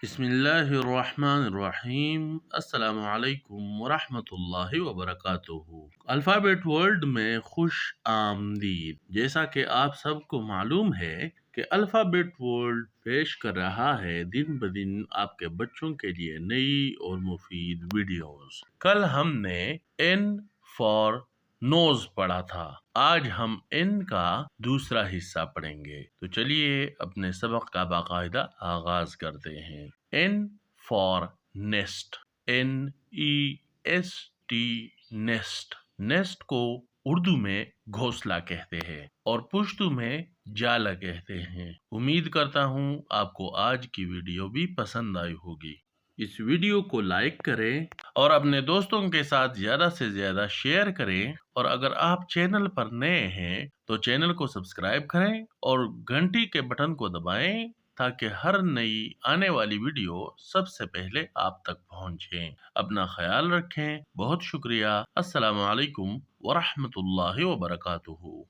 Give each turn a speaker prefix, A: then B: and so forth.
A: बिस्मिल्लाहिर्रहमानिर्रहीम। अस्सलाम वालेकुम वरहमतुल्लाहि वबरकातुहू। अल्फ़ाबेट वर्ल्ड में खुश आमदीद। जैसा कि आप सबको मालूम है कि अल्फ़ाबेट वर्ल्ड पेश कर रहा है दिन ब दिन आपके बच्चों के लिए नई और मुफीद वीडियोस। कल हमने एन फॉर नोज पढ़ा था, आज हम एन का दूसरा हिस्सा पढ़ेंगे। तो चलिए अपने सबक का बाकायदा आगाज करते हैं। N for nest, NEST, nest. Nest को उर्दू में घोंसला कहते हैं और पुश्तू में जाला कहते हैं। उम्मीद करता हूँ आपको आज की वीडियो भी पसंद आई होगी। इस वीडियो को लाइक करें और अपने दोस्तों के साथ ज्यादा से ज्यादा शेयर करें, और अगर आप चैनल पर नए हैं तो चैनल को सब्सक्राइब करें और घंटी के बटन को दबाएं ताकि हर नई आने वाली वीडियो सबसे पहले आप तक पहुंचे। अपना ख्याल रखें। बहुत शुक्रिया। अस्सलाम वालेकुम वरहमतुल्लाहि वबरकातुहू।